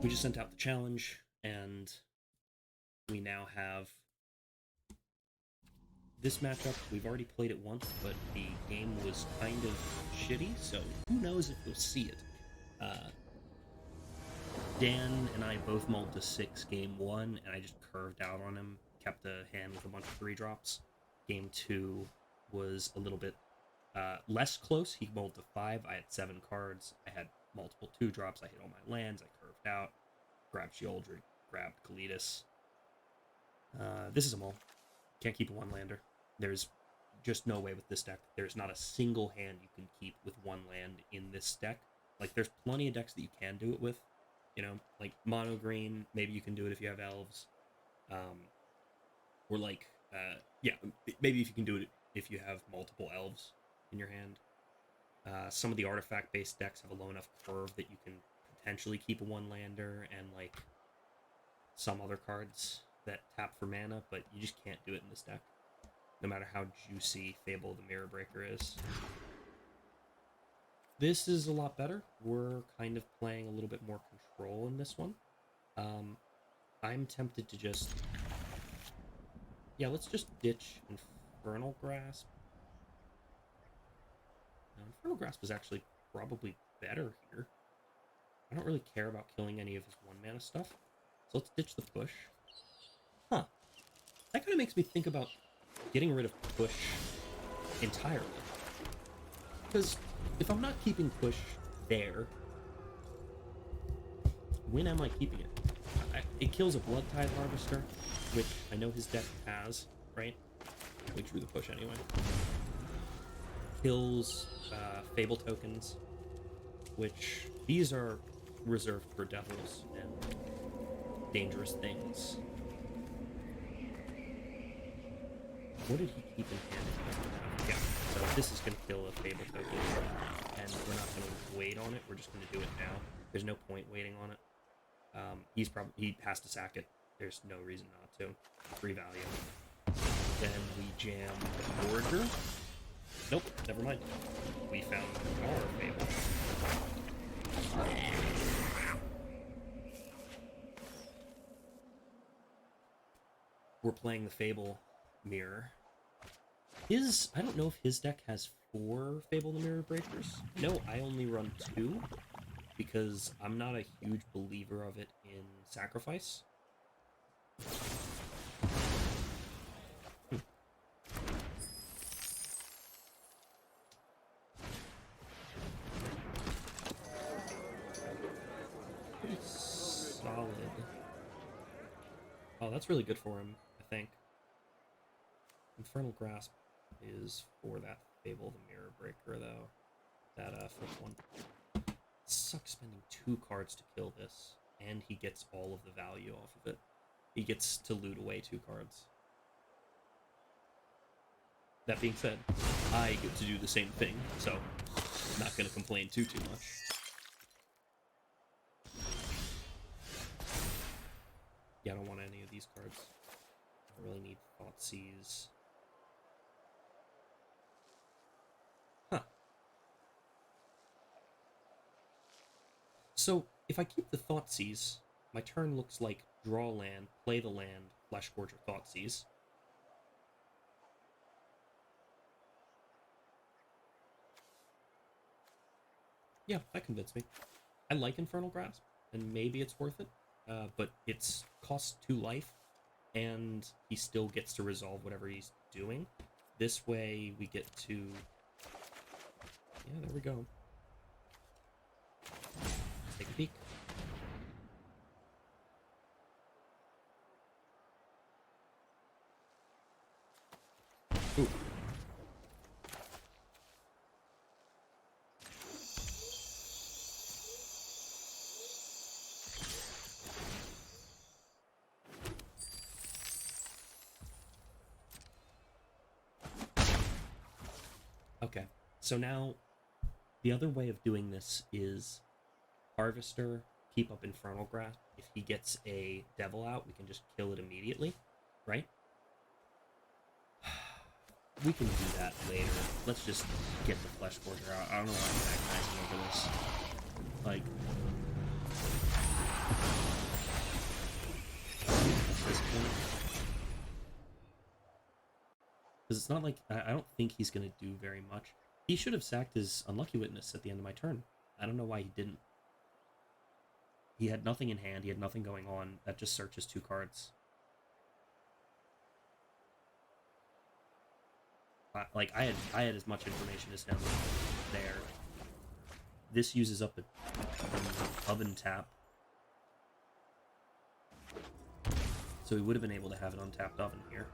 we just sent out the challenge, and we now have this matchup. We've already played it once, but the game was kind of shitty, so who knows if we'll see it. Dan and I both mulled to 6 game 1, and I just curved out on him, kept the hand with a bunch of 3-drops. Game 2 was a little bit less close. He mulled to 5. I had 7 cards. I had multiple 2-drops. I hit all my lands. I curved out, grabbed Sheoldred, grabbed Kalidas. This is a mull. Can't keep a 1-lander. There's just no way with this deck. There's not a single hand you can keep with 1 land in this deck. Like, there's plenty of decks that you can do it with. You know, like mono green, maybe you can do it if you have elves. Or like, yeah, maybe if you can do it if you have multiple elves in your hand. Some of the artifact-based decks have a low enough curve that you can potentially keep a 1-lander and like some other cards that tap for mana, but you just can't do it in this deck, no matter how juicy Fable the Mirror Breaker is. This is a lot better. We're kind of playing a little bit more control in this one. I'm tempted to just... Yeah, let's just ditch Infernal Grasp. Now, Infernal Grasp is actually probably better here. I don't really care about killing any of his 1-mana stuff, so let's ditch the push. Huh. That kind of makes me think about getting rid of push entirely. Because if I'm not keeping push there, when am I keeping it? It kills a Blood Tide Harvester, which I know his deck has, right? We drew the push anyway. Kills Fable tokens, which these are reserved for devils and dangerous things. What did he keep in hand? Yeah, so this is going to kill a Fable token, and we're not going to wait on it, we're just going to do it now. There's no point waiting on it. He has to sack it. There's no reason not to. Free value. Then we jam Forager. Nope, never mind. We found our Fable. We're playing the Fable Mirror. I don't know if his deck has 4 Fable the Mirror Breakers. No, I only run 2, because I'm not a huge believer of it in Sacrifice. Pretty solid. Oh, that's really good for him, I think. Infernal Grasp is for that Fable the Mirror Breaker, though. That first one. Sucks spending 2 cards to kill this, and he gets all of the value off of it. He gets to loot away 2 cards. That being said, I get to do the same thing, so I'm not going to complain too much. Yeah, I don't want any of these cards. I really need Thoughtseize. Huh. So, if I keep the Thoughtseize, my turn looks like draw land, play the land, Fleshgorge or Thoughtseize. Yeah, that convinced me. I like Infernal Grasp, and maybe it's worth it, but it's costs 2 life, and he still gets to resolve whatever he's doing. This way, we get to... Yeah, there we go. Take a peek. Ooh. Okay, so now the other way of doing this is Harvester, keep up Infernal Grasp. If he gets a Devil out, we can just kill it immediately, right? We can do that later. Let's just get the Fleshgorger out. I don't know why I'm agonizing over this. Like, at this point. Because it's not like... I don't think he's going to do very much. He should have sacked his Unlucky Witness at the end of my turn. I don't know why he didn't. He had nothing in hand. He had nothing going on. That just searches 2 cards. Like, I had as much information as him there. This uses up an oven tap. So he would have been able to have an untapped oven here.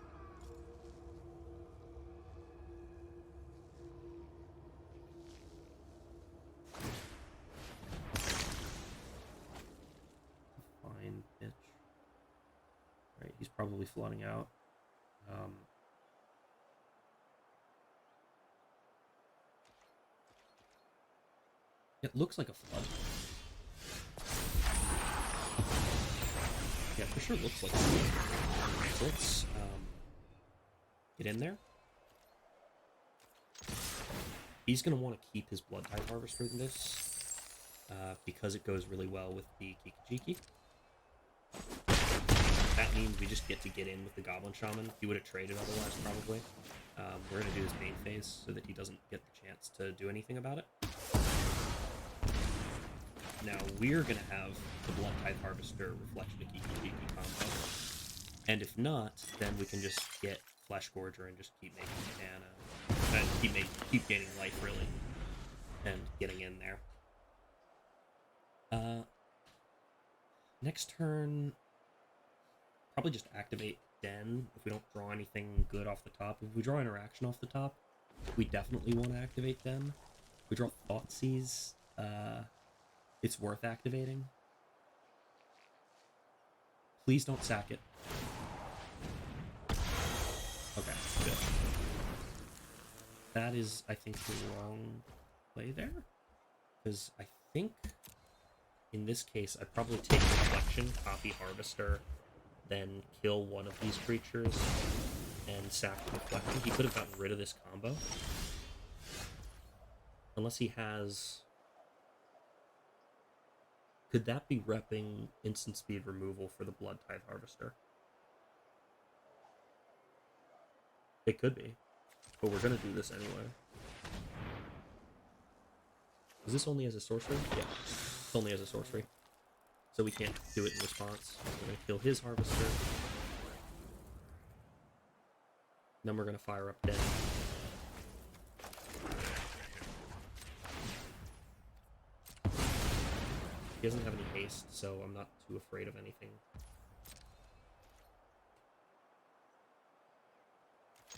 Fine pitch. Right, he's probably flooding out. It looks like a flood. Yeah, for sure looks like a flood. So let's get in there. He's going to want to keep his Blood Tithe Harvester in this because it goes really well with the Kikijiki. That means we just get in with the Goblin Shaman. He would have traded otherwise, probably. We're going to do his main phase so that he doesn't get the chance to do anything about it. Now we're going to have the Blood Tithe Harvester Reflection of Kiki combo. And if not, then we can just get Flesh Gorger and just keep making mana. Keep gaining life, really. And getting in there. Next turn, probably just activate Den if we don't draw anything good off the top. If we draw interaction off the top, we definitely want to activate Den. If we draw Thoughtseize, it's worth activating. Please don't sack it. Okay, good. That is, I think, the wrong play there. Because I think, in this case, I'd probably take Reflection, copy Harvester, then kill one of these creatures, and sack the Reflection. He could have gotten rid of this combo. Unless he has... Could that be repping instant speed removal for the Blood Tithe Harvester? It could be. But we're going to do this anyway. Is this only as a sorcery? Yeah, it's only as a sorcery. So we can't do it in response. We're going to kill his Harvester. Then we're going to fire up Den. He doesn't have any haste, so I'm not too afraid of anything.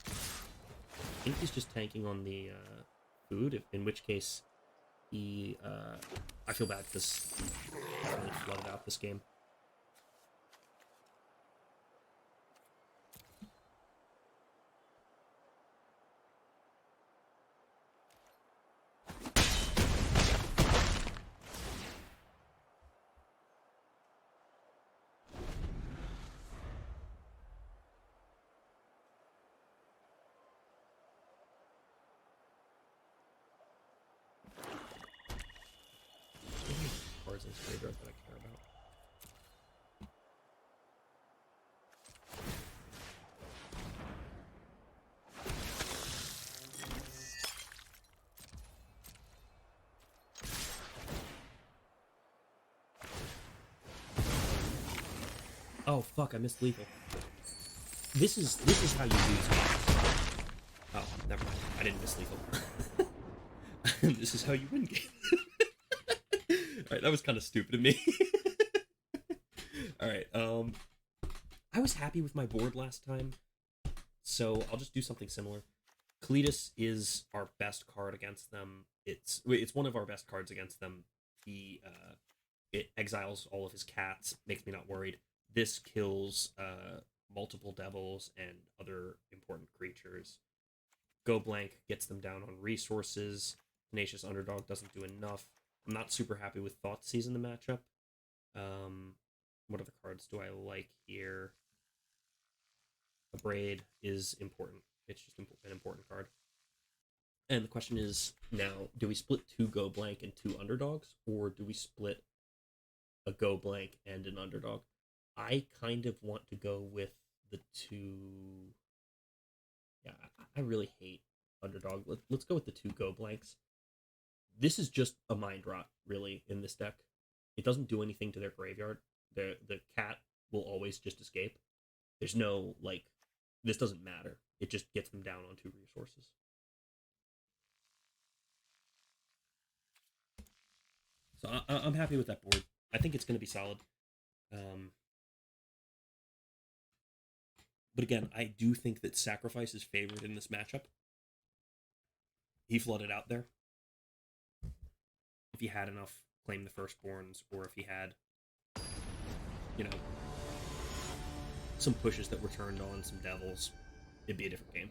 I think he's just tanking on the food, in which case he... I feel bad because he really flooded out this game. Cards in this graveyard that I care about. Oh fuck! I missed lethal. This is how you lose games. Oh, never mind. I didn't miss lethal. This is how you win games. Alright, that was kind of stupid of me. Alright, I was happy with my board last time, so I'll just do something similar. Cletus is our best card against them. It's one of our best cards against them. It exiles all of his cats, makes me not worried. This kills multiple devils and other important creatures. Go Blank gets them down on resources. Tenacious Underdog doesn't do enough. I'm not super happy with Thoughtseize in the matchup. What other cards do I like here? Abrade is important. It's just an important card. And the question is now, do we split 2 Go Blank and 2 Underdogs? Or do we split a go blank and an underdog. I kind of want to go with the two. Yeah, I really hate underdog. Let's go with the two go blanks. This is just a mind rot, really, in this deck. It doesn't do anything to their graveyard. The cat will always just escape. There's no, like, this doesn't matter. It just gets them down on 2 resources. So I'm happy with that board. I think it's going to be solid. But again, I do think that Sacrifice is favored in this matchup. He flooded out there. If he had enough, claim the Firstborns, or if he had, you know, some pushes that were turned on, some devils, it'd be a different game.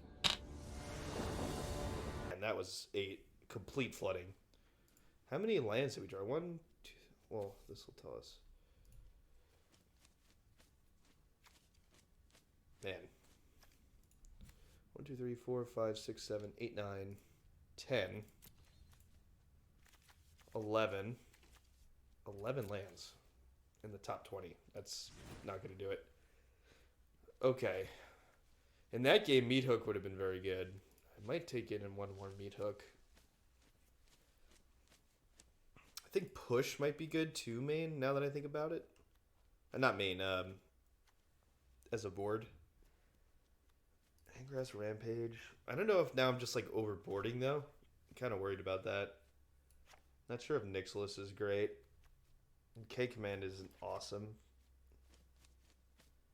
And that was a complete flooding. How many lands did we draw? 1, 2, well, this will tell us. Man. 1, 2, 3, 4, 5, 6, 7, 8, 9, 10, 11. 11 lands in the top 20. That's not going to do it. Okay. In that game, Meat Hook would have been very good. I might take it in one more Meat Hook. I think Push might be good too, main, now that I think about it. Not main, as a board. Ingress Rampage. I don't know if now I'm just like overboarding though. I'm kind of worried about that. Not sure if Nixilis is great. And K Command isn't awesome.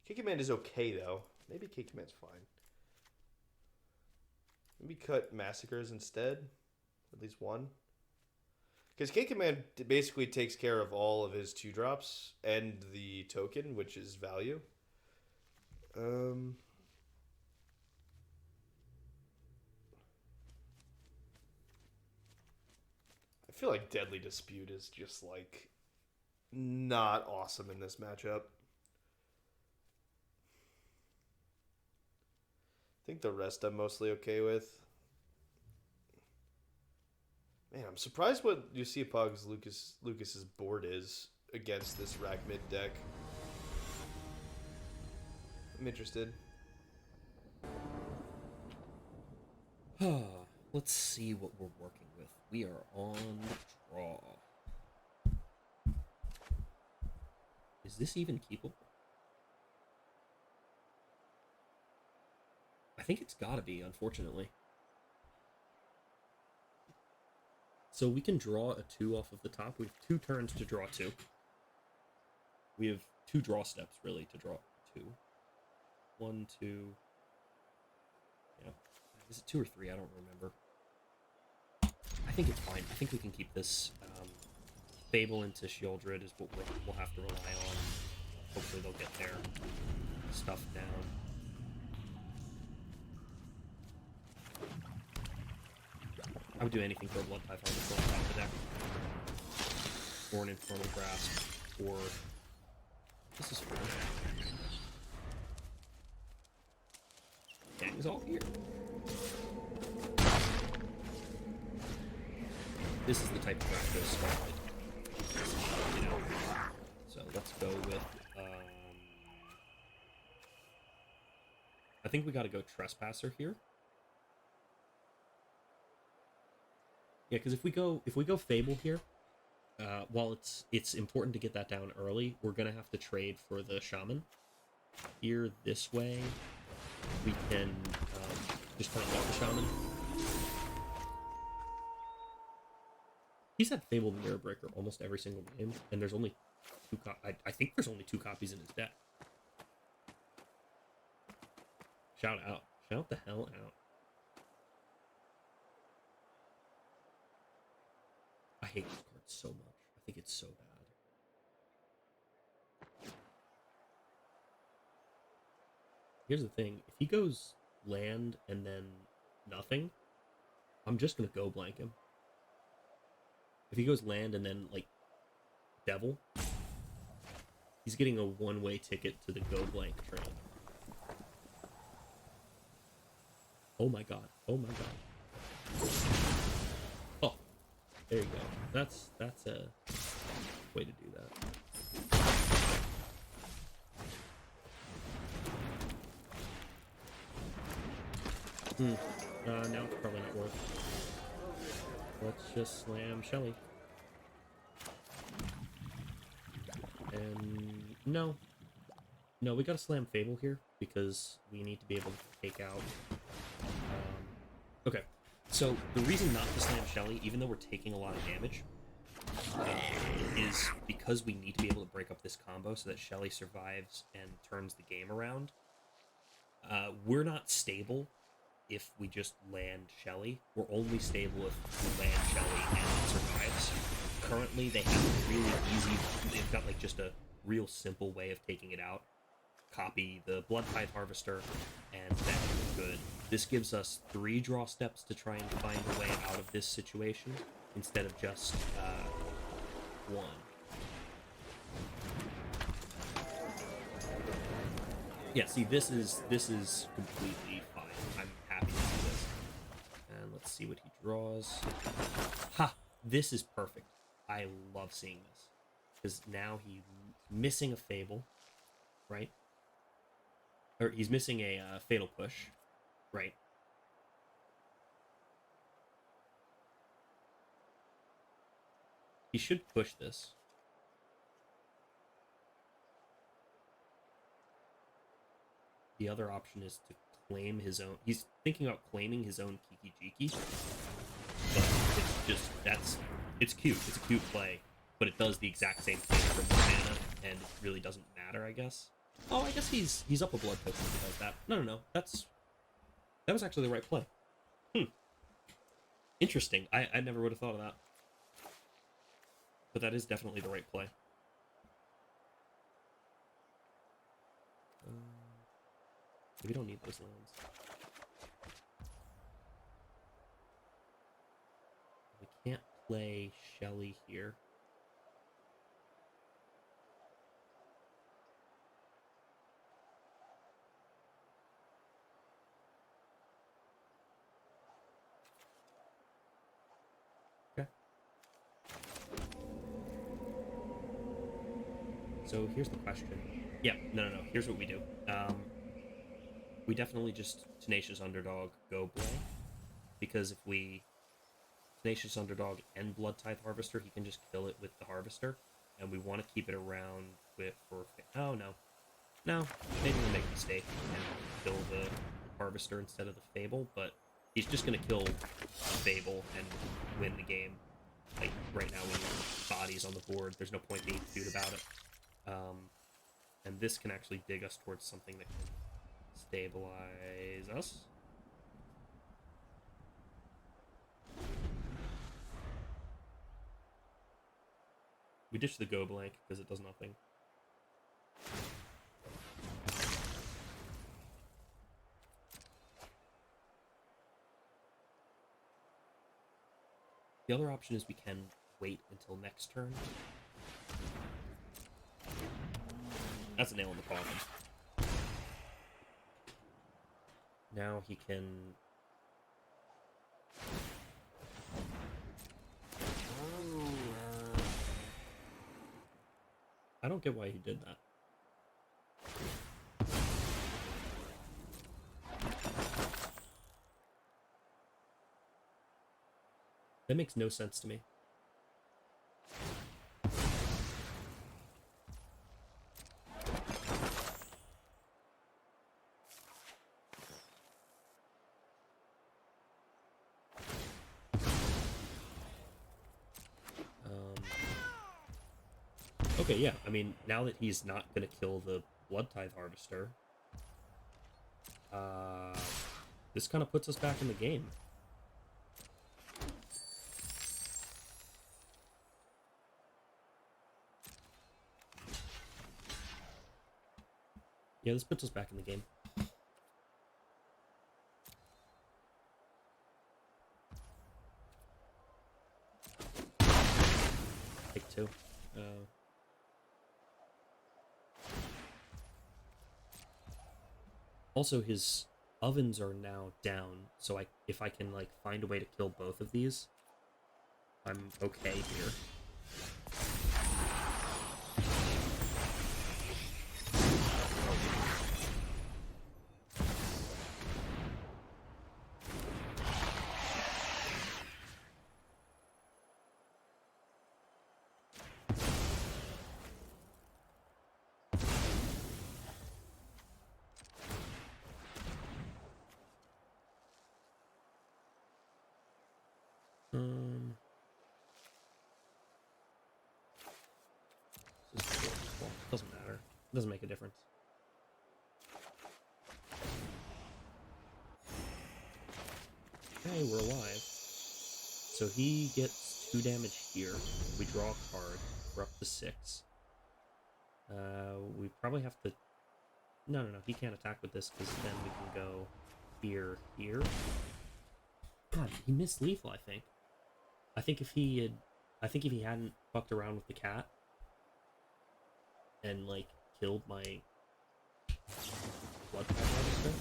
K Command is okay though. Maybe K Command's fine. Maybe cut Massacres instead. At least one. Because K Command basically takes care of all of his 2-drops and the token, which is value. I feel like Deadly Dispute is just like not awesome in this matchup. I think the rest I'm mostly okay with. Man, I'm surprised what Pog's Lucas's board is against this Rack Mid deck. I'm interested. Let's see what we're working with. We are on draw. Is this even keepable? I think it's gotta be, unfortunately. So we can draw a 2 off of the top. We have 2 turns to draw 2. We have 2 draw steps, really, to draw 2. 1, 2. Yeah. Is it 2 or 3? I don't remember. I think it's fine. I think we can keep this. Fable into Sheoldred is what we'll have to rely on. Hopefully they'll get their stuff down. I would do anything for a Blood Python to on top of the deck. Or an Infernal Grasp. Or... This is fun. Gang's all here. This is the type of Rakdos stuff, you know. So let's go with. I think we got to go Trespasser here. Yeah, because if we go Fable here, while it's important to get that down early, we're gonna have to trade for the Shaman. Here, this way, we can just kind of let the Shaman. He's had Fable the Mirror Breaker almost every single game, and there's only 2 I think there's only 2 copies in his deck. Shout out. Shout the hell out. I hate this card so much. I think it's so bad. Here's the thing. If he goes land and then nothing, I'm just going to go blank him. If he goes land and then, like, devil, he's getting a one-way ticket to the go blank train. Oh my god. Oh my god. Oh, there you go. That's a way to do that. Now it's probably not worth. Let's just slam Shelly. And no. No, we gotta slam Fable here, because we need to be able to take out... Okay, so the reason not to slam Shelly, even though we're taking a lot of damage, is because we need to be able to break up this combo so that Shelly survives and turns the game around. We're not stable if we just land Shelly. We're only stable if we land Shelly and it survives. Currently, they have a really easy... They've got, like, just a real simple way of taking it out. Copy the Blood Tithe Harvester, and then we're good. This gives us 3 draw steps to try and find a way out of this situation, instead of just 1. Yeah, see, this is completely fine. I'm happy to see this. And let's see what he draws. Ha! This is perfect. I love seeing this. Because now he's missing a Fable, right? Or he's missing a Fatal Push, right? He should push this. The other option is to claim his own... He's thinking about claiming his own Kiki Jiki. But it's just... It's cute. It's a cute play. But it does the exact same thing for mana, and it really doesn't matter, I guess. Oh, I guess he's up a blood token if he does that. No. That was actually the right play. Interesting. I never would have thought of that. But that is definitely the right play. We don't need those lands. We can't play Shelly here. Okay. So here's the question. Yeah, no. Here's what we do. We definitely just Tenacious Underdog go Blay, because if we Tenacious Underdog and Blood Tithe Harvester, he can just kill it with the Harvester, and we want to keep it around for... Oh, no. No, maybe we make a mistake and kill the Harvester instead of the Fable, but he's just going to kill the Fable and win the game. Like, right now, we need bodies on the board. There's no point being cute about it. And this can actually dig us towards something that can stabilize us. We ditch the go blank because it does nothing. The other option is we can wait until next turn. That's a nail in the coffin. Now he can... I don't get why he did that. That makes no sense to me. Okay, yeah, I mean, now that he's not going to kill the Blood Tithe Harvester, this kind of puts us back in the game. Yeah, this puts us back in the game. Take 2. Also, his ovens are now down, so if I can like find a way to kill both of these, I'm okay here. Um, well, doesn't matter. It doesn't make a difference. Okay, we're alive. So he gets 2 damage here. We draw a card. We're up to 6. We probably have to... No. He can't attack with this because then we can go here. God, he missed lethal, I think. I think if he hadn't fucked around with the cat and, like, killed my blood pack register,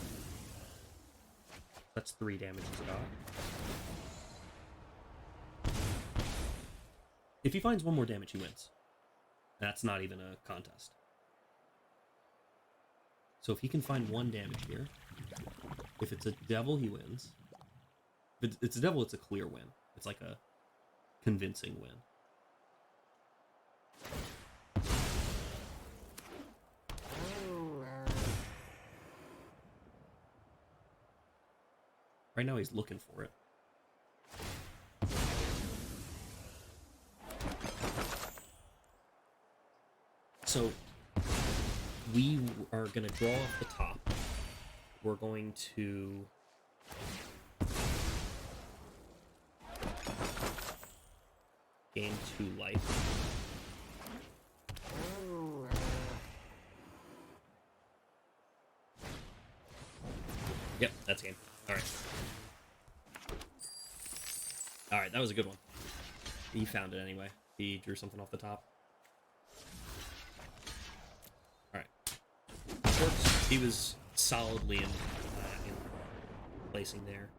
that's 3 damage he's got. If he finds 1 more damage, he wins. That's not even a contest. So if he can find 1 damage here, if it's a devil, he wins. If it's a devil, it's a clear win. It's like a convincing win. Right now he's looking for it. So we are going to draw off the top. We're going to gain 2 life. Yep, that's game. Alright. Alright, that was a good one. He found it anyway. He drew something off the top. Alright. He was solidly in placing there.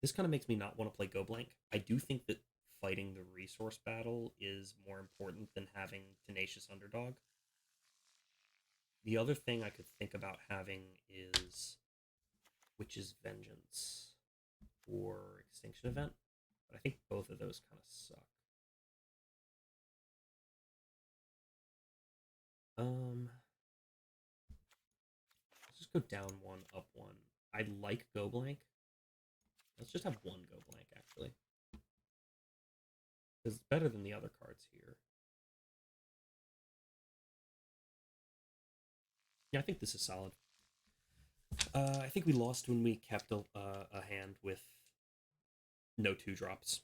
This kind of makes me not want to play Go Blank. I do think that fighting the resource battle is more important than having Tenacious Underdog. The other thing I could think about having is Witch's Vengeance or Extinction Event, but I think both of those kind of suck. Let's just go down 1, up 1. I like Go Blank. Let's just have 1 Go Blank, actually. Because it's better than the other cards here. Yeah, I think this is solid. I think we lost when we kept a hand with no 2-drops.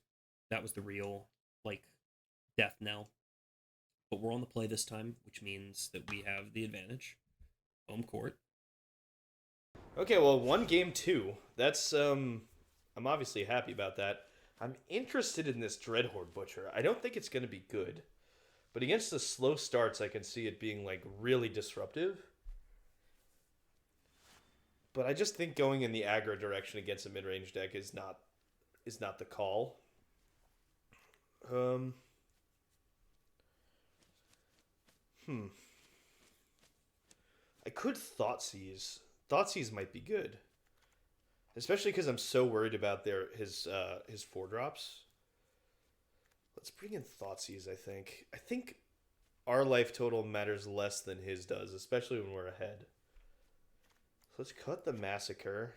That was the real, like, death knell. But we're on the play this time, which means that we have the advantage. Home court. Okay, well, 1 game 2. That's, I'm obviously happy about that. I'm interested in this Dreadhorde Butcher. I don't think it's going to be good. But against the slow starts, I can see it being, like, really disruptive. But I just think going in the aggro direction against a mid-range deck is not the call. I could Thoughtseize. Thoughtseize might be good. Especially because I'm so worried about his 4-drops. Let's bring in Thoughtseize, I think. I think our life total matters less than his does, especially when we're ahead. So let's cut the Massacre.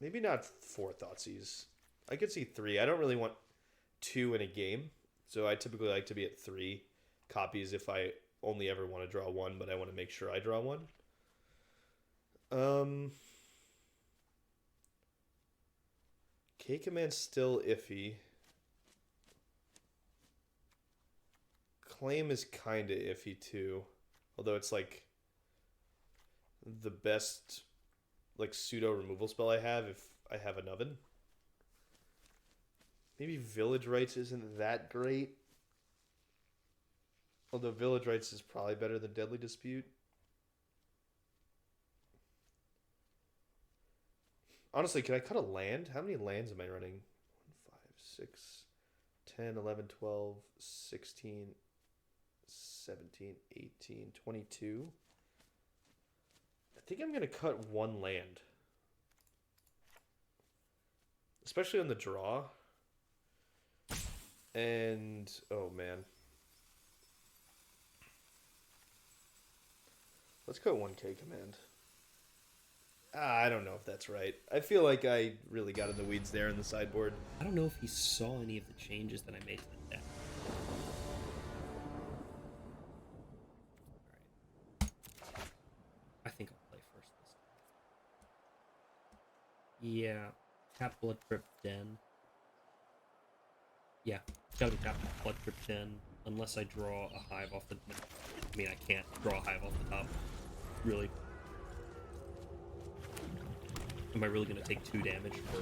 Maybe not 4 Thoughtseize. I could see 3. I don't really want 2 in a game. So I typically like to be at 3 copies if I only ever want to draw 1, but I want to make sure I draw 1. K-Command's still iffy. Claim is kind of iffy too. Although it's like the best like pseudo removal spell I have if I have an oven. Maybe Village Rites isn't that great. Although Village Rites is probably better than Deadly Dispute. Honestly, can I cut a land? How many lands am I running? 1, 5, 6, 10, 11, 12, 16, 17, 18, 22. I think I'm going to cut 1 land. Especially on the draw. And, oh man. Let's go 1K command. I don't know if that's right. I feel like I really got in the weeds there in the sideboard. I don't know if he saw any of the changes that I made to the deck. Alright. I think I'll play first this time. Yeah. Tap Blood Crypt Den. Yeah. Gotta be tap Blood Crypt Den. Unless I draw a hive off the... I mean, I can't draw a hive off the top. Really. Am I really going to take 2 damage for,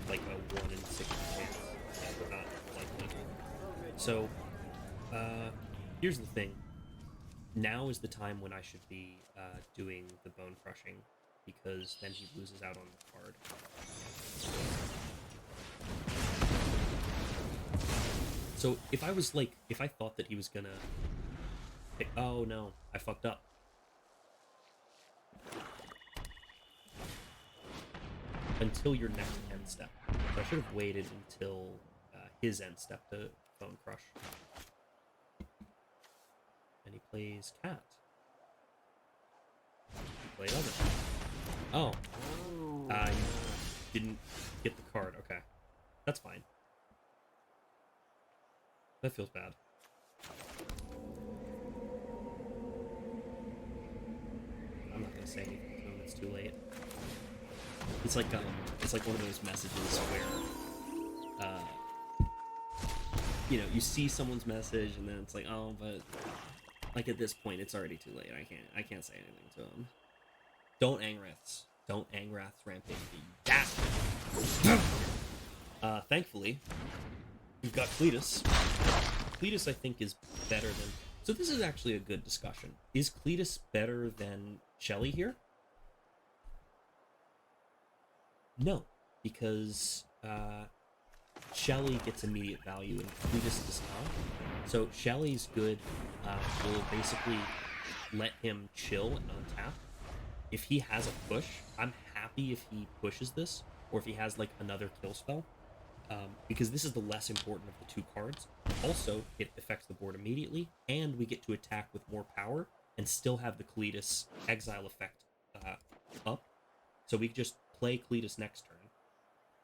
like, a 1 in 6 chance? Yeah, not likely. So, here's the thing. Now is the time when I should be doing the bone crushing, because then he loses out on the card. So, if I was, like, if I thought that he was gonna... Oh, no. I fucked up. Until your next end step. So I should have waited until his end step to Bone Crush. And he plays Cat. He played Oven. Oh. I didn't get the card. Okay. That's fine. That feels bad. I'm not gonna say anything to him, it's too late. It's like one of those messages where, you know, you see someone's message and then it's like, oh, but like at this point it's already too late. I can't say anything to him. Don't Angraths. Don't Angraths rampage me. Thankfully, we've got Cletus. Cletus, I think, is better than... So this is actually a good discussion. Is Cletus better than Shelly here? No, because Shelly gets immediate value and Cletus does not. So Shelly's good will basically let him chill and untap. If he has a push, I'm happy if he pushes this, or if he has like another kill spell, because this is the less important of the 2 cards. Also, it affects the board immediately, and we get to attack with more power and still have the Cletus exile effect up. So we just play Cletus next turn,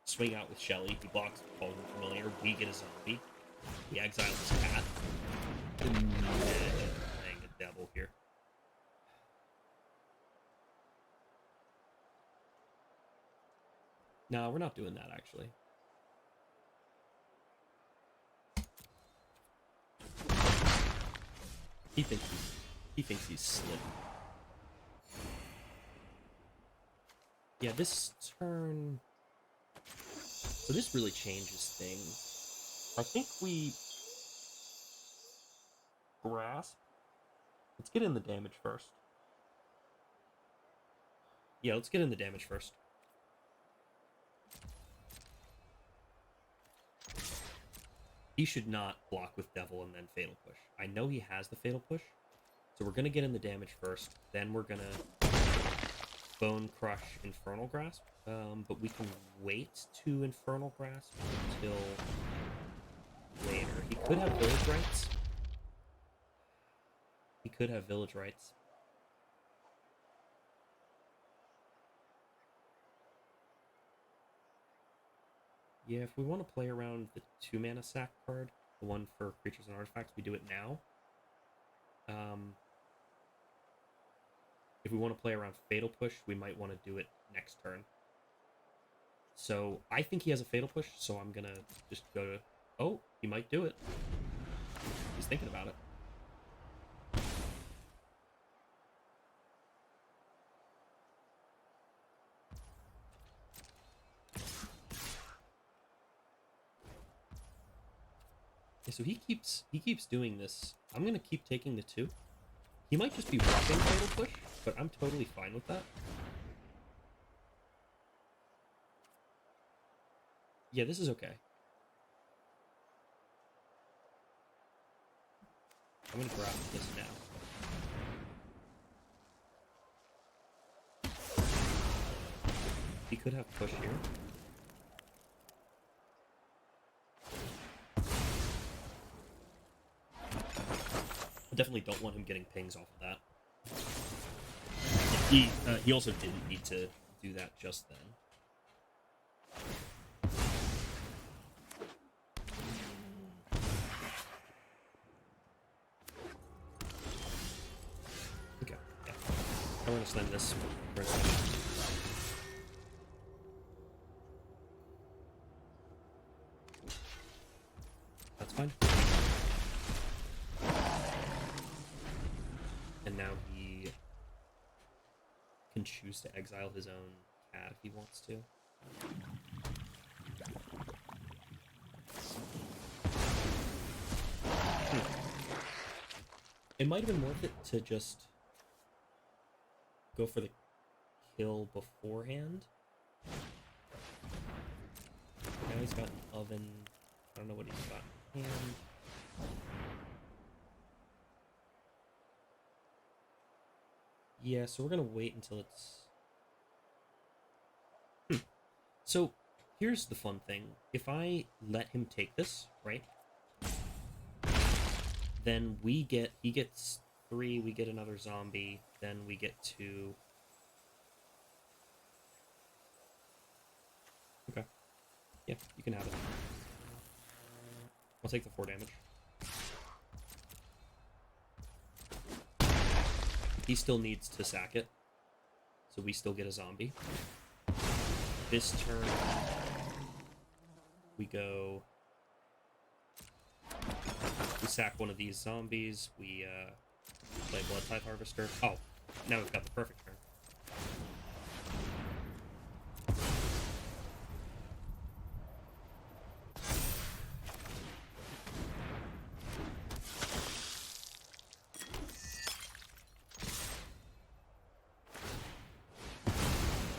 swing out with Shelly, he blocks Cauldron Familiar, we get a zombie, we exile this cat. Imagine playing a devil here. No, we're not doing that, actually. He thinks he's slick. Yeah, this turn... So this really changes things. I think we... Grasp? Let's get in the damage first. Yeah, let's get in the damage first. He should not block with Devil and then Fatal Push. I know he has the Fatal Push, so we're going to get in the damage first, then we're going to Bone Crush Infernal Grasp, but we can wait to Infernal Grasp until later. He could have Village Rites. He could have Village Rites. Yeah, if we want to play around the 2-mana sack card, the one for creatures and artifacts, we do it now. If we want to play around Fatal Push, we might want to do it next turn. So, I think he has a Fatal Push, so I'm gonna just go to... Oh, he might do it. He's thinking about it. Yeah, so he keeps doing this. I'm gonna keep taking the 2. He might just be blocking Fatal Push, but I'm totally fine with that. Yeah, this is okay. I'm gonna grab this now. He could have push here. I definitely don't want him getting pings off of that. Yeah, He also didn't need to do that just then. Okay, yeah. I'm gonna slam this for a second. That's fine. And now he can choose to exile his own cat if he wants to. It might have been worth it to just go for the kill beforehand. Now he's got an oven. I don't know what he's got in hand. Yeah, so we're gonna wait until it's... So, here's the fun thing. If I let him take this, right? Then he gets 3, we get another zombie, then we get 2. Okay. Yeah, you can have it. I'll take the 4 damage. He still needs to sack it, so we still get a zombie. This turn, we sack one of these zombies, we play Blood Tithe Harvester. Oh, now we've got the perfect turn.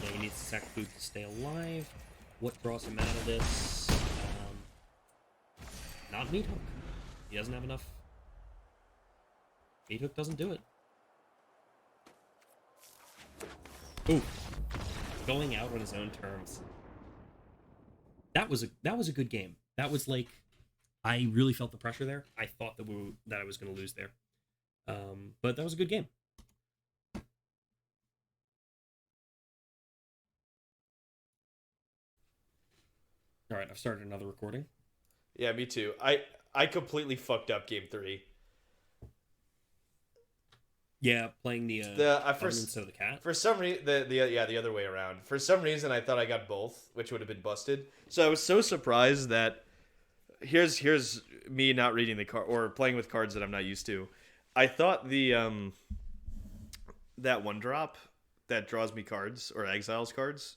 Yeah, he needs to sack food to stay alive. What draws him out of this? Not Meat Hook. He doesn't have enough. Meat Hook doesn't do it. Ooh. Going out on his own terms. That was a good game. That was like, I really felt the pressure there. I thought that I was going to lose there. But that was a good game. All right, I've started another recording. Yeah, me too. I completely fucked up game 3. Yeah, playing the instead of the cat. For some reason, the other way around. For some reason, I thought I got both, which would have been busted. So I was so surprised that here's me not reading the card or playing with cards that I'm not used to. I thought the that one drop that draws me cards or exiles cards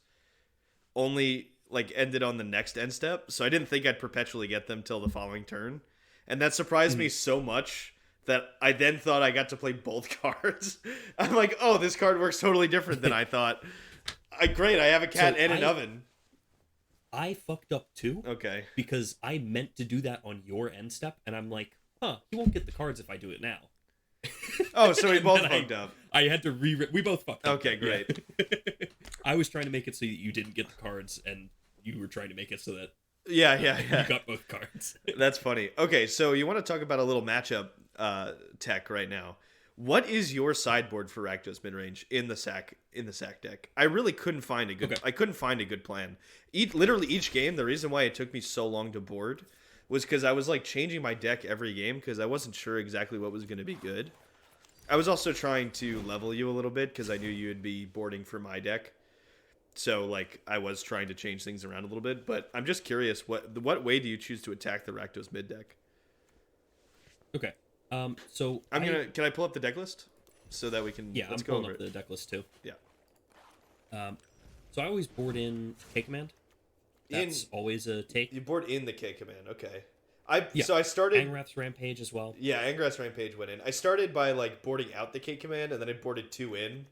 only like ended on the next end step, so I didn't think I'd perpetually get them till the following turn, and that surprised me so much that I then thought I got to play both cards. I'm like, oh, this card works totally different than I thought. Great, I have a cat and an oven. I fucked up too. Okay. Because I meant to do that on your end step, and I'm like, he won't get the cards if I do it now. Oh, so we both fucked up. I had to we both fucked up. Okay, great. Yeah. I was trying to make it so that you didn't get the cards, and you were trying to make it so that yeah. you got both cards. That's funny. Okay, so you want to talk about a little matchup tech right now. What is your sideboard for Rakdos midrange in the sack deck? I really couldn't find a good. Okay. I couldn't find a good plan. Literally each game, the reason why it took me so long to board was because I was like changing my deck every game because I wasn't sure exactly what was going to be good. I was also trying to level you a little bit because I knew you would be boarding for my deck. So like I was trying to change things around a little bit, but I'm just curious what way do you choose to attack the Rakdos mid deck? Okay. So can I pull up the deck list so that we can let's go over the deck list too. Yeah. So I always board in K command. That's always a take. You board in the K command, okay. So I started Angrath's Rampage as well. Yeah, Angrath's Rampage went in. I started by like boarding out the K command, and then I boarded 2 in.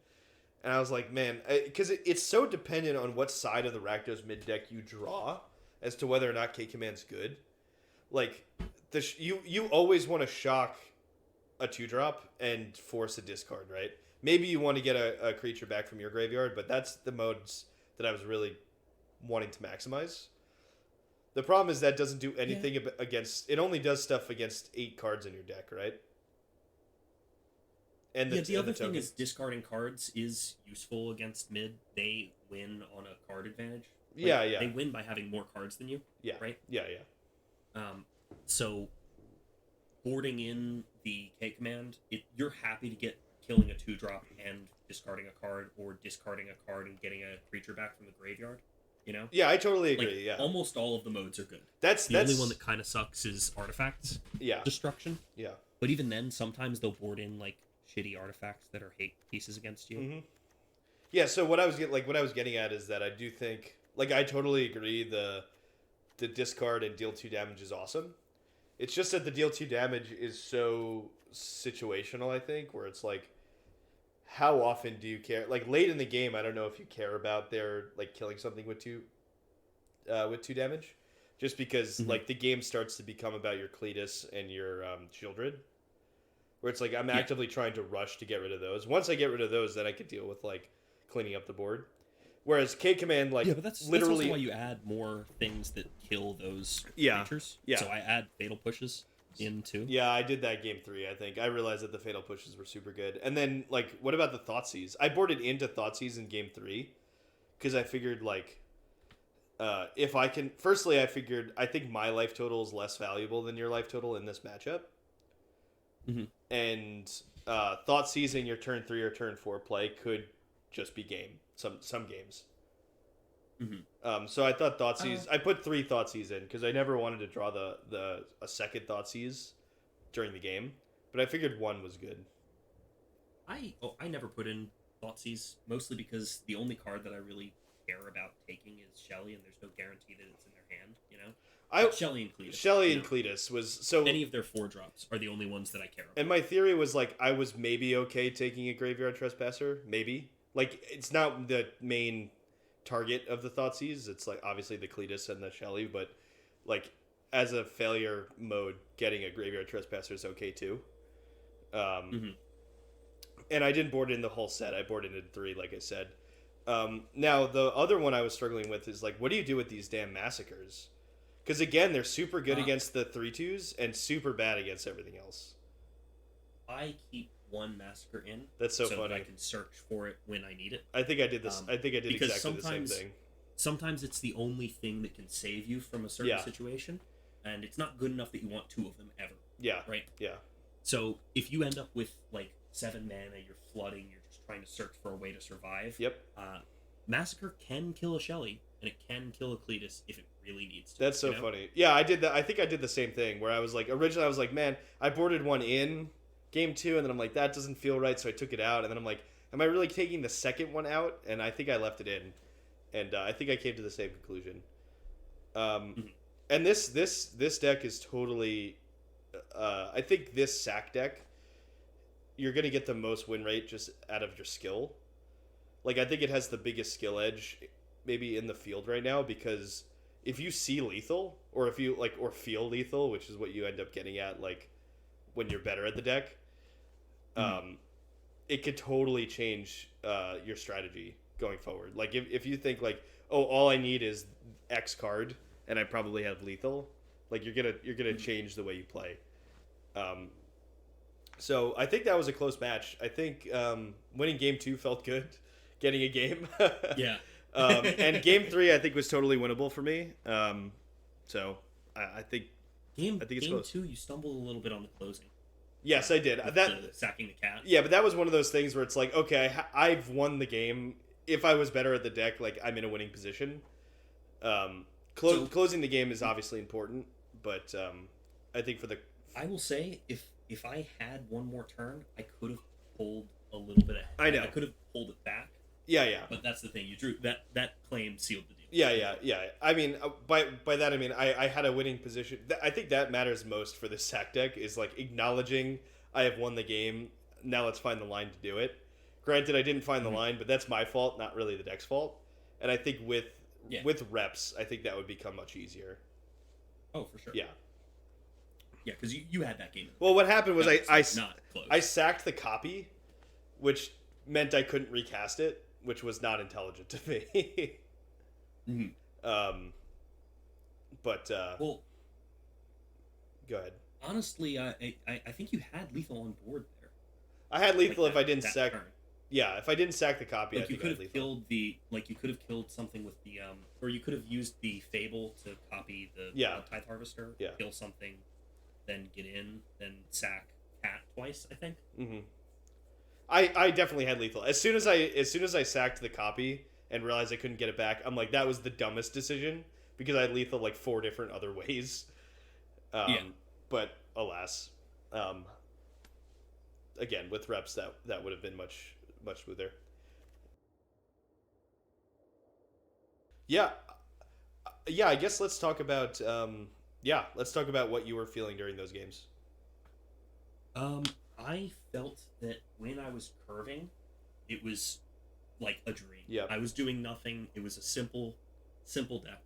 And I was like, man, because it's so dependent on what side of the Rakdos mid deck you draw as to whether or not K command's good. Like you always want to shock a 2-drop and force a discard, right? Maybe you want to get a creature back from your graveyard, but that's the modes that I was really wanting to maximize. The problem is that doesn't do anything against... It only does stuff against 8 cards in your deck, right? And The other the thing is tokens. discarding cards is useful against mid. They win on a card advantage. Yeah, yeah, They win by having more cards than you, yeah, right? yeah, yeah. So boarding in the K command, you're happy to get killing a 2-drop and discarding a card, or discarding a card and getting a creature back from the graveyard. You know, Yeah, I totally like agree. Yeah, almost all of the modes are good. that's The only one that kind of sucks is artifacts yeah, destruction. yeah. But even then, sometimes they'll board in like shitty artifacts that are hate pieces against you. Mm-hmm. Yeah. So what I was getting at is that I do think I totally agree the discard and deal 2 damage is awesome. It's just that the deal 2 damage is so situational. I think where it's like, how often do you care? Like late in the game, I don't know if you care about their like killing something with 2 damage, just because like the game starts to become about your Cletus and your children, where it's like I'm actively trying to rush to get rid of those. Once I get rid of those, then I could deal with like cleaning up the board. Whereas K command But that's also why you add more things that kill those creatures. Yeah. So I add fatal pushes in too. Yeah, I did that game 3, I think. I realized that the fatal pushes were super good. And then, like, what about the Thoughtseize? I boarded into Thoughtseize in game 3 because I figured, like, if I can... Firstly, I think my life total is less valuable than your life total in this matchup. Mm-hmm. And Thoughtseizing your turn 3 or turn 4 play could just be game. Some games. Mm-hmm. So I thought Thoughtseize. I put 3 Thoughtseize in because I never wanted to draw a second Thoughtseize during the game, but I figured 1 was good. I never put in Thoughtseize, mostly because the only card that I really care about taking is Shelly, and there's no guarantee that it's in their hand. You know, Shelly and Cletus. Shelly and Cletus was so. Any of their 4-drops are the only ones that I care about. And my theory was like I was maybe okay taking a Graveyard Trespasser, maybe. Like it's not the main target of the Thoughtseize. It's like obviously the Cletus and the Shelly, but like as a failure mode, getting a Graveyard Trespasser is okay too. And I didn't board in the whole set. I boarded in 3, like I said. Now the other one I was struggling with is like, what do you do with these damn massacres? Because again, they're super good against the 3/2s and super bad against everything else. I keep 1 massacre in. That's so that funny. I can search for it when I need it. I think I did this. I think I did exactly the same thing. Sometimes it's the only thing that can save you from a certain situation, and it's not good enough that you want 2 of them ever. Yeah. Right? Yeah. So if you end up with like 7 mana, you're flooding, you're just trying to search for a way to survive. Yep. Massacre can kill a Shelly, and it can kill a Cletus if it really needs to. That's so funny. Yeah, I did that. I think I did the same thing where I was like, originally I was like, man, I boarded 1 in game 2, and then I'm like, that doesn't feel right, so I took it out, and then I'm like, am I really taking the second one out? And I think I left it in, and I think I came to the same conclusion. And this deck is totally, I think this sack deck, you're gonna get the most win rate just out of your skill. Like I think it has the biggest skill edge, maybe in the field right now, because if you see lethal, or if you like, or feel lethal, which is what you end up getting at, like when you're better at the deck. It could totally change your strategy going forward. Like if you think like, oh, all I need is X card and I probably have lethal, like you're gonna change the way you play. So I think that was a close match. I think winning game 2 felt good. Getting a game, Yeah. And game 3 I think was totally winnable for me. So I think it's game close. 2, you stumbled a little bit on the closing. Yes, I did. Sacking the cat. Yeah, but that was one of those things where it's like, okay, I've won the game. If I was better at the deck, like I'm in a winning position. Closing the game is obviously important, but I think I will say if I had 1 more turn, I could have pulled a little bit. I know. I could have pulled it back. Yeah. But that's the thing. You drew that claim sealed the deal. Yeah. I mean, by that I mean I had a winning position. I think that matters most for this sack deck is like acknowledging I have won the game. Now let's find the line to do it. Granted, I didn't find the line, but that's my fault, not really the deck's fault. And I think with reps, I think that would become much easier. Oh, for sure. Yeah. Yeah, because you had that game. Well, what happened was not close. I sacked the copy, which meant I couldn't recast it, which was not intelligent to me. But well, go ahead. Honestly, I think you had lethal on board there. I had lethal if I didn't that sack. turn. Yeah, if I didn't sack the copy, I Like you think I could had have lethal. killed you could have killed something with the or you could have used the Fable to copy the Tithe Harvester, Yeah. kill something, then get in, then sack Cat twice, I think. Mm-hmm. I definitely had lethal. As soon as I sacked the copy and realized I couldn't get it back, I'm like, that was the dumbest decision because I had lethal like 4 different other ways. But alas, again with reps that would have been much smoother. Yeah, yeah. I guess let's talk about let's talk about what you were feeling during those games. I felt that when I was curving, it was like a dream. Yeah. I was doing nothing. It was a simple deck,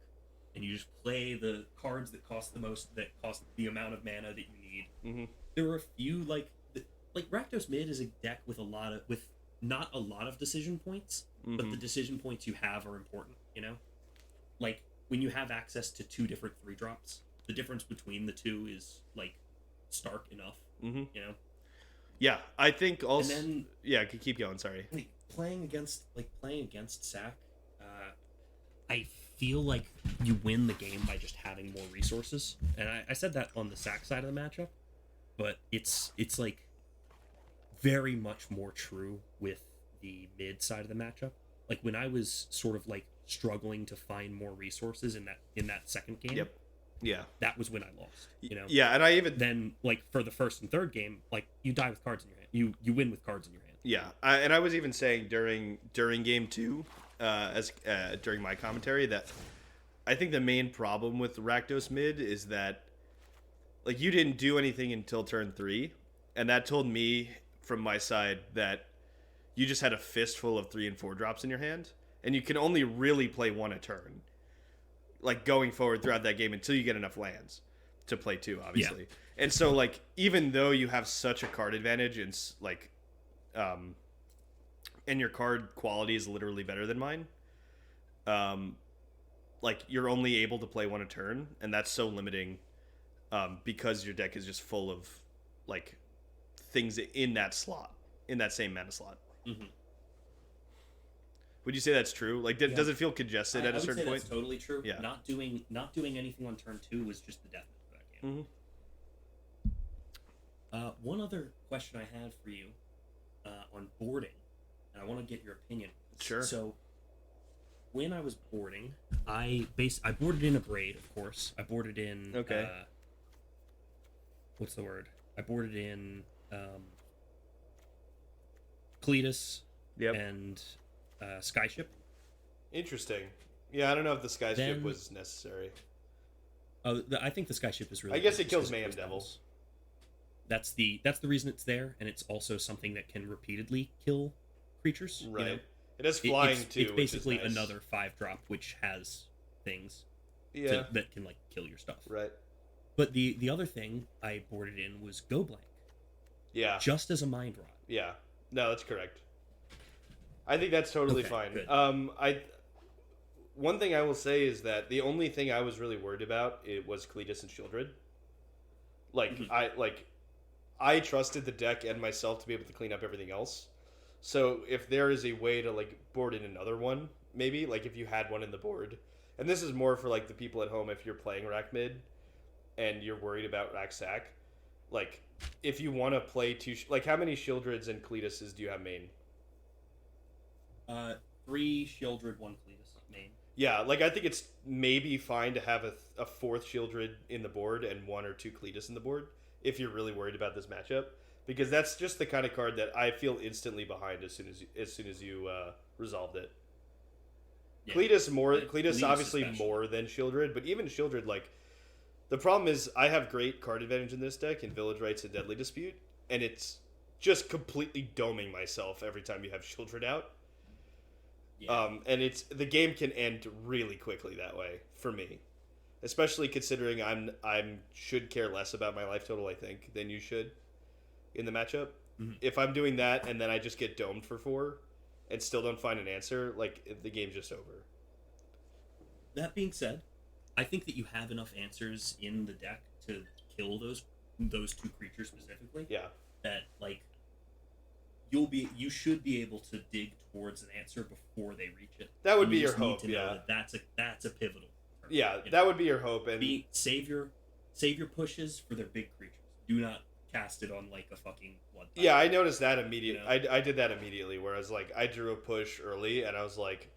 and you just play the cards that cost the most, that cost the amount of mana that you need. Mm-hmm. There were a few like Rakdos Mid is a deck with not a lot of decision points, Mm-hmm. but the decision points you have are important. You know, like when you have access to 2 different 3-drops, the difference between the two is like stark enough. Mm-hmm. You know. Yeah, I think also. And then, keep going. Sorry. Playing against Sack, I feel like you win the game by just having more resources, and I said that on the Sack side of the matchup, but it's like very much more true with the mid side of the matchup. Like when I was sort of like struggling to find more resources in that second game. Yep. Yeah. That was when I lost. You know. Yeah, and I even then like for the first and third game, like you die with cards in your hand. You win with cards in your hand. Yeah, and I was even saying during game 2, during my commentary, that I think the main problem with Rakdos Mid is that like you didn't do anything until turn 3, and that told me from my side that you just had a fistful of 3 and 4 drops in your hand, and you can only really play 1 a turn, like going forward throughout that game until you get enough lands to play 2, obviously. Yeah. And so like even though you have such a card advantage and like and your card quality is literally better than mine, like you're only able to play 1 a turn, and that's so limiting because your deck is just full of like things in that slot, in that same mana slot. Mm-hmm. Would you say that's true? Like, does it feel congested at a certain point? That's totally true. Yeah. Not doing anything on turn 2 was just the death of that game. Mm-hmm. One other question I had for you on boarding, and I want to get your opinion. Sure. So, when I was boarding, I boarded in a braid, of course. I boarded in. Okay. What's the word? I boarded in Cletus. Yep. And Skyship. Interesting. Yeah, I don't know if the Skyship was necessary. I think the Skyship is really. I guess it kills Mayhem Devil. That's the reason it's there, and it's also something that can repeatedly kill creatures. Right. You know? It has flying too. It's basically which is nice. another 5-drop, which has things. Yeah. That can like kill your stuff. Right. But the other thing I boarded in was Go Blank. Yeah. Just as a mind rot. Yeah. No, that's correct. I think that's totally fine. Good. One thing I will say is that the only thing I was really worried about was Cletus and Shieldred. Like I trusted the deck and myself to be able to clean up everything else. So if there is a way to like board in another one, maybe like if you had one in the board, and this is more for like the people at home if you're playing Rack Mid and you're worried about Rack Sack, like if you want to play 2, like how many Shieldreds and Cletuses do you have main? 3 Shieldred, 1 Cletus main. Yeah, like I think it's maybe fine to have a 4th Shieldred in the board and 1 or 2 Cletus in the board if you're really worried about this matchup, because that's just the kind of card that I feel instantly behind as soon as you resolved it. Yeah. Cletus obviously especially. More than Shieldred, but even Shieldred, like the problem is I have great card advantage in this deck in Village Rites and Deadly Dispute, and it's just completely doming myself every time you have Shieldred out. Yeah. And the game can end really quickly that way for me, especially considering I'm should care less about my life total, I think, than you should in the matchup. Mm-hmm. If I'm doing that and then I just get domed for 4 and still don't find an answer, like the game's just over. That being said, I think that you have enough answers in the deck to kill those 2 creatures specifically. Yeah. That like you should be able to dig towards an answer before they reach it. That would And be you your just need hope, to know yeah. that that's a pivotal turn, Yeah, you that know? would be your hope. And Save your pushes for their big creatures. Do not cast it on like a fucking blood. yeah, I noticed that immediately. You know? I did that immediately, whereas like I drew a push early, and I was like,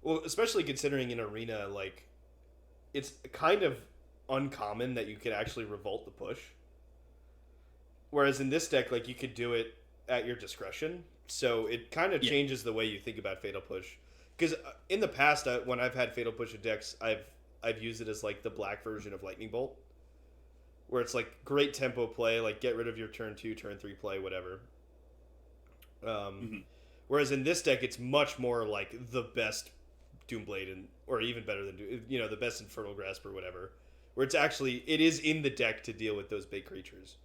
well, especially considering in arena, like it's kind of uncommon that you could actually revolt the push. Whereas in this deck, like you could do it at your discretion, so it kind of changes the way you think about fatal push. Because in the past, when I've had fatal push in decks, I've used it as like the black version of lightning bolt, where it's like great tempo play, like get rid of your turn 2, turn 3 play, whatever. Whereas in this deck, it's much more like the best Doomblade, or even better than the best Infernal Grasp or whatever, where it is in the deck to deal with those big creatures.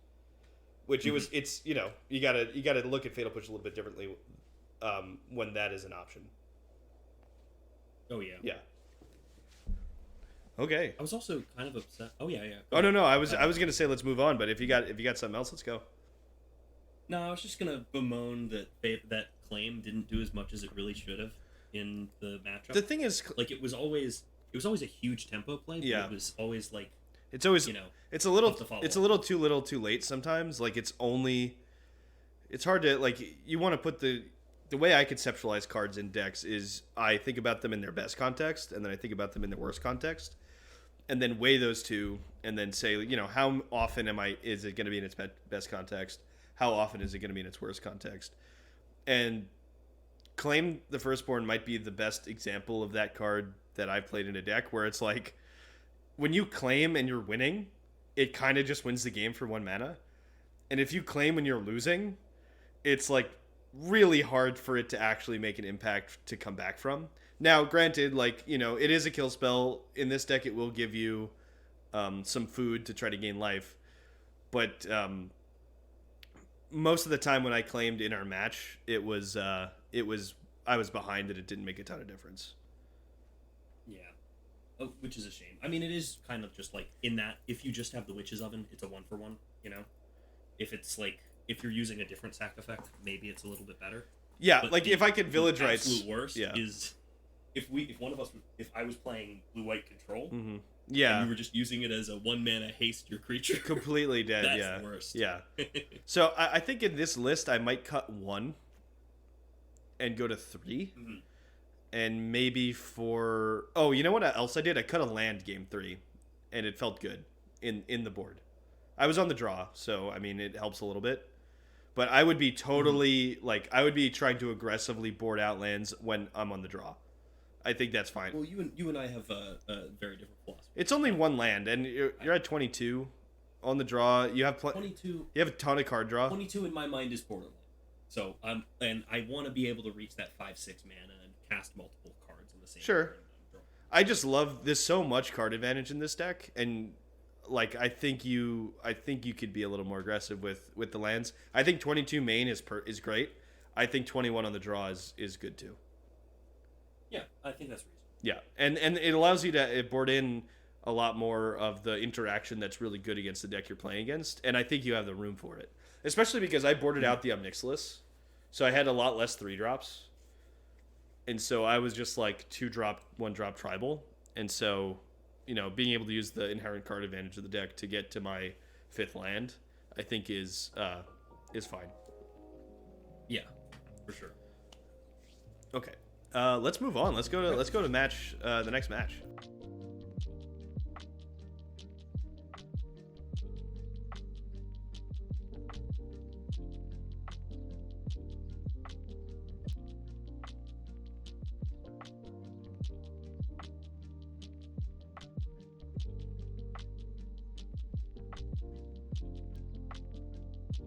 Which it's you gotta look at fatal push a little bit differently when that is an option. Oh yeah. Yeah. Okay. I was also kind of upset. Oh yeah. Oh no. I was gonna say let's move on, but if you got something else, let's go. No, I was just gonna bemoan that Claim didn't do as much as it really should have in the matchup. The thing is, like it was always a huge tempo play. But yeah. It was always like it's always it's a little too little too late sometimes. Like it's hard to like you want to put the way I conceptualize cards in decks is I think about them in their best context, and then I think about them in their worst context, and then weigh those two, and then say, how often is it going to be in its best context? How often is it going to be in its worst context? And Claim the Firstborn might be the best example of that card that I've played in a deck, where it's like when you claim and you're winning, it kind of just wins the game for 1 mana. And if you claim when you're losing, it's like really hard for it to actually make an impact to come back from. Now, granted, like, it is a kill spell. In this deck, it will give you some food to try to gain life. But most of the time when I claimed in our match, I was behind and it didn't make a ton of difference. Yeah. Which is a shame. I mean, it is kind of just like in that if you just have the Witch's Oven, it's a 1-for-1, If it's like if you're using a different sack effect, maybe it's a little bit better. Yeah, but like if I could Village Rites, absolute worst is if I was playing blue-white control, yeah, and we were just using it as a 1-mana haste your creature, completely dead. That's the worst. Yeah. So I think in this list I might cut 1 and go to 3. And maybe you know what else I did? I cut a land game 3, and it felt good in the board. I was on the draw, so I mean it helps a little bit. But I would be totally I would be trying to aggressively board out lands when I'm on the draw. I think that's fine. Well, you and I have a very different philosophy. It's only 1 land, and you're at 22 on the draw. You have 22. You have a ton of card draw. 22 in my mind is borderline. So I want to be able to reach that 5-6 mana and cast multiple cards in the same Sure. turn. I just love there's so much card advantage in this deck, and like I think you could be a little more aggressive with the lands. I think 22 main is great. I think 21 on the draw is good too. Yeah, I think that's reasonable. Yeah, and it allows you to board in a lot more of the interaction that's really good against the deck you're playing against, and I think you have the room for it. Especially because I boarded out the Omnixilus, so I had a lot less 3-drops. And so I was just like 2-drop, 1-drop tribal. And so, being able to use the inherent card advantage of the deck to get to my 5th land, I think is fine. Yeah, for sure. Okay. Let's move on. Let's go to match the next match.